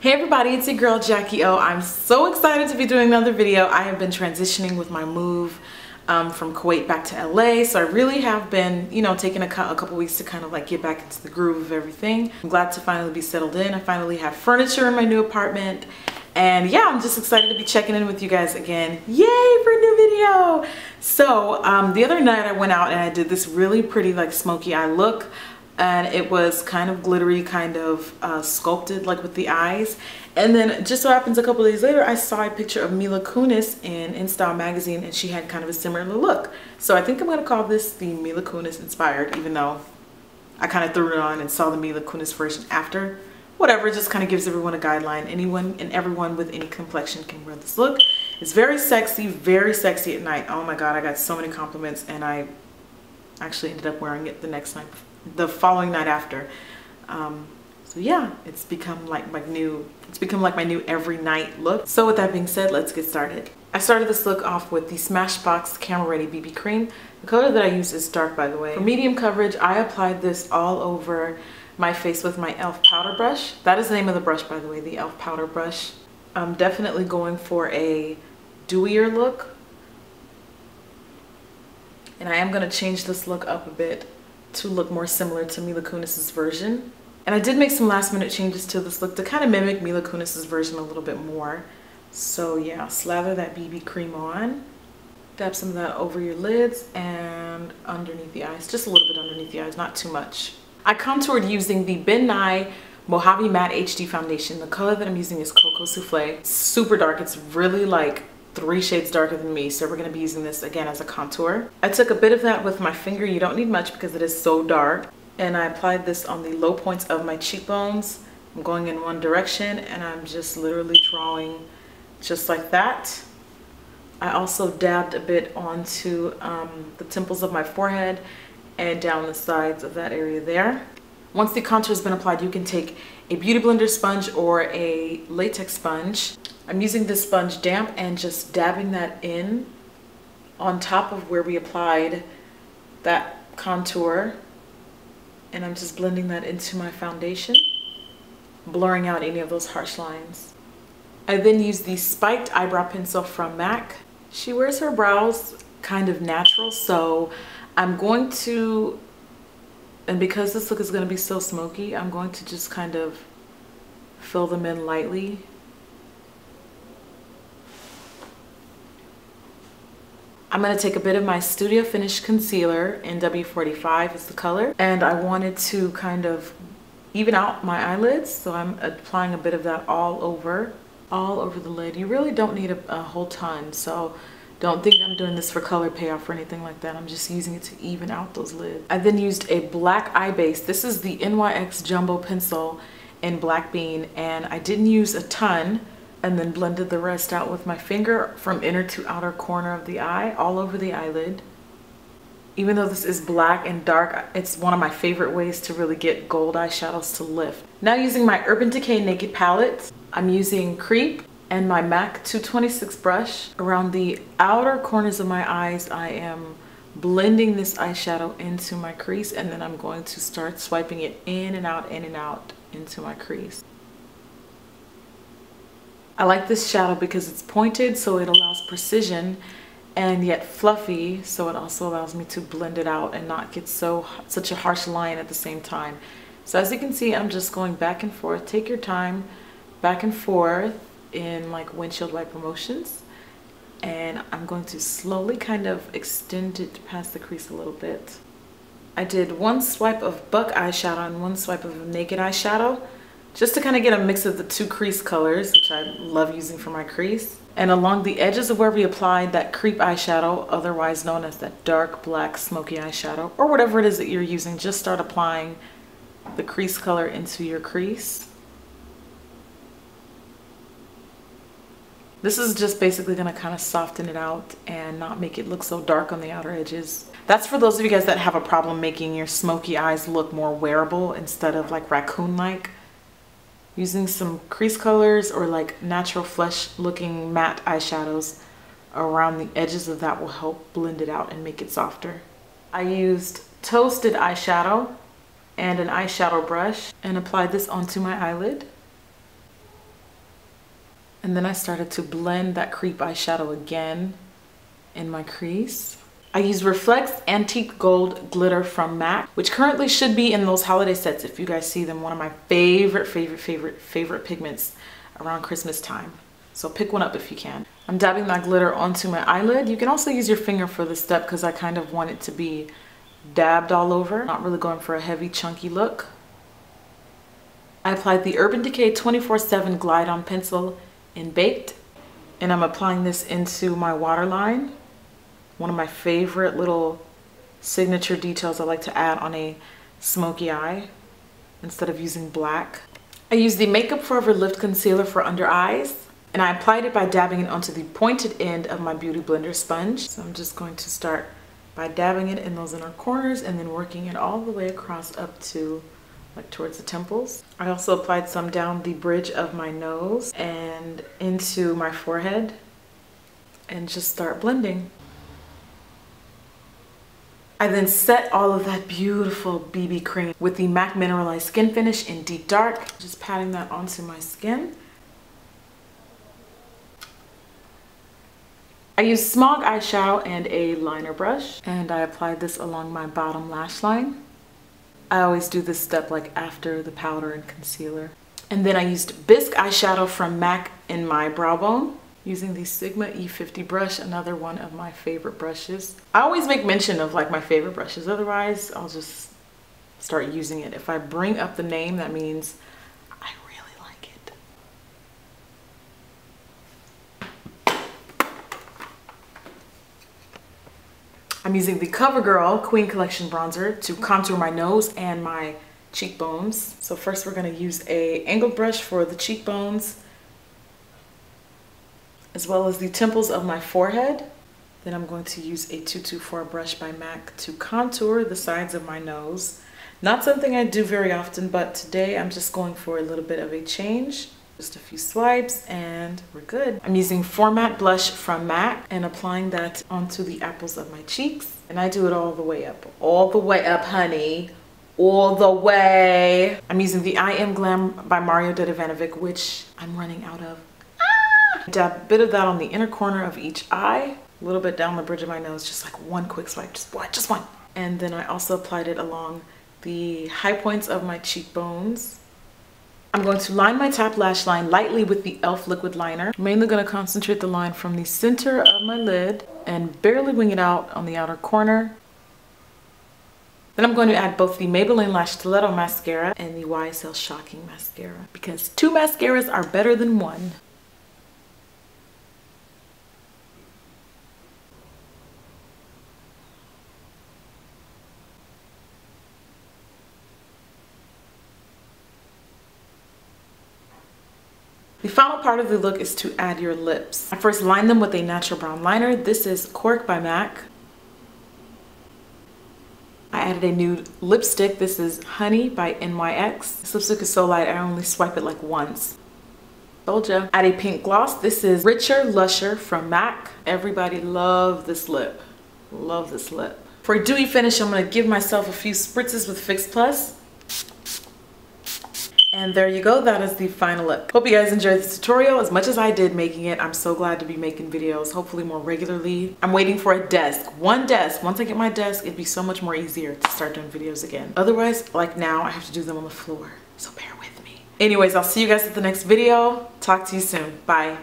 Hey everybody, it's your girl Jackie O. I'm so excited to be doing another video. I have been transitioning with my move from Kuwait back to LA, so I really have been, taking a couple weeks to kind of like get back into the groove of everything. I'm glad to finally be settled in. I finally have furniture in my new apartment, and yeah, I'm just excited to be checking in with you guys again. Yay for a new video! So the other night I went out and I did this really pretty like smoky eye look. And it was kind of glittery, kind of sculpted like with the eyes. And then it just so happens a couple days later I saw a picture of Mila Kunis in InStyle magazine, and she had kind of a similar look. So I think I'm gonna call this the Mila Kunis inspired, even though I kind of threw it on and saw the Mila Kunis version after. Whatever, it just kind of gives everyone a guideline. Anyone and everyone with any complexion can wear this look. It's very sexy at night. Oh my god, I got so many compliments, and I actually ended up wearing it the following night after. So yeah, it's become like my new every night look. So with that being said, let's get started. I started this look off with the Smashbox Camera Ready BB Cream. The color that I use is dark, by the way. For medium coverage, I applied this all over my face with my e.l.f. powder brush. That is the name of the brush, by the way, the e.l.f. powder brush. I'm definitely going for a dewier look, and I am going to change this look up a bit to look more similar to Mila Kunis's version. And I did make some last minute changes to this look to kind of mimic Mila Kunis's version a little bit more. So yeah, slather that BB cream on, dab some of that over your lids and underneath the eyes, just a little bit underneath the eyes, not too much. I contoured using the Ben Nye Mojave Matte HD foundation. The color that I'm using is Cocoa Souffle. It's super dark. It's really like 3 shades darker than me, so we're going to be using this again as a contour. I took a bit of that with my finger. You don't need much because it is so dark, and I applied this on the low points of my cheekbones. I'm going in one direction and I'm just literally drawing just like that. I also dabbed a bit onto the temples of my forehead and down the sides of that area there. Once the contour has been applied, you can take a beauty blender sponge or a latex sponge. I'm using this sponge damp and just dabbing that in on top of where we applied that contour, and I'm just blending that into my foundation, blurring out any of those harsh lines. I then use the spiked eyebrow pencil from MAC. She wears her brows kind of natural, so I'm going to, and because this look is going to be so smoky, I'm going to just kind of fill them in lightly. I'm going to take a bit of my Studio Finish concealer in W45 is the color, and I wanted to kind of even out my eyelids, so I'm applying a bit of that all over the lid. You really don't need a whole ton, so don't think I'm doing this for color payoff or anything like that. I'm just using it to even out those lids. I then used a black eye base. This is the NYX Jumbo Pencil in Black Bean, and I didn't use a ton, and then blended the rest out with my finger from inner to outer corner of the eye, all over the eyelid. Even though this is black and dark, it's one of my favorite ways to really get gold eyeshadows to lift. Now using my Urban Decay Naked Palette, I'm using Creep and my MAC 226 brush. Around the outer corners of my eyes, I am blending this eyeshadow into my crease, and then I'm going to start swiping it in and out into my crease. I like this shadow because it's pointed, so it allows precision, and yet fluffy, so it also allows me to blend it out and not get such a harsh line at the same time. So as you can see, I'm just going back and forth. Take your time, back and forth in like windshield wiper motions, and I'm going to slowly kind of extend it past the crease a little bit. I did one swipe of Buck eyeshadow and one swipe of Naked eyeshadow, just to kind of get a mix of the 2 crease colors, which I love using for my crease. And along the edges of where we applied that Creep eyeshadow, otherwise known as that dark black smoky eyeshadow, or whatever it is that you're using, just start applying the crease color into your crease. This is just basically going to kind of soften it out and not make it look so dark on the outer edges. That's for those of you guys that have a problem making your smoky eyes look more wearable instead of like raccoon-like. Using some crease colors or like natural flesh looking matte eyeshadows around the edges of that will help blend it out and make it softer. I used Toasted eyeshadow and an eyeshadow brush and applied this onto my eyelid. And then I started to blend that creep eyeshadow again in my crease. I use Reflects Antique Gold Glitter from MAC, which currently should be in those holiday sets if you guys see them. One of my favorite pigments around Christmas time. So pick one up if you can. I'm dabbing that glitter onto my eyelid. You can also use your finger for this step because I kind of want it to be dabbed all over. Not really going for a heavy chunky look. I applied the Urban Decay 24/7 Glide On Pencil in Baked. And I'm applying this into my waterline. One of my favorite little signature details I like to add on a smoky eye instead of using black. I used the Makeup Forever Lift Concealer for under eyes, and I applied it by dabbing it onto the pointed end of my Beauty Blender sponge. So I'm just going to start by dabbing it in those inner corners and then working it all the way across up to like towards the temples. I also applied some down the bridge of my nose and into my forehead and just start blending. I then set all of that beautiful BB cream with the MAC Mineralized Skin Finish in Deep Dark. Just patting that onto my skin. I used Smog eyeshadow and a liner brush, and I applied this along my bottom lash line. I always do this step like after the powder and concealer. And then I used Bisque eyeshadow from MAC in my brow bone, using the Sigma E50 brush, another one of my favorite brushes. I always make mention of like my favorite brushes, otherwise I'll just start using it. If I bring up the name, that means I really like it. I'm using the CoverGirl Queen Collection bronzer to contour my nose and my cheekbones. So first we're going to use a angled brush for the cheekbones, as well as the temples of my forehead. Then I'm going to use a 224 brush by MAC to contour the sides of my nose. Not something I do very often, but today I'm just going for a little bit of a change. Just a few swipes and we're good. I'm using Format Blush from MAC and applying that onto the apples of my cheeks. And I do it all the way up. All the way up, honey. All the way. I'm using the I Am Glam by Mario Dedivanovic, which I'm running out of. Dab a bit of that on the inner corner of each eye, a little bit down the bridge of my nose, just like one quick swipe, just one. And then I also applied it along the high points of my cheekbones. I'm going to line my top lash line lightly with the e.l.f. liquid liner. I'm mainly going to concentrate the line from the center of my lid and barely wing it out on the outer corner. Then I'm going to add both the Maybelline Lash Stiletto mascara and the YSL Shocking mascara, because 2 mascaras are better than 1. The final part of the look is to add your lips. I first line them with a natural brown liner. This is Cork by MAC. I added a nude lipstick. This is Honey by NYX. This lipstick is so light, I only swipe it like once. Told ya. Add a pink gloss. This is Richer Lusher from MAC. Everybody love this lip. Love this lip. For a dewy finish, I'm gonna give myself a few spritzes with Fix Plus. And there you go, that is the final look. Hope you guys enjoyed this tutorial as much as I did making it. I'm so glad to be making videos, hopefully more regularly. I'm waiting for a desk, one desk. Once I get my desk, it'd be so much more easier to start doing videos again. Otherwise, like now, I have to do them on the floor, so bear with me. Anyways, I'll see you guys at the next video. Talk to you soon, bye.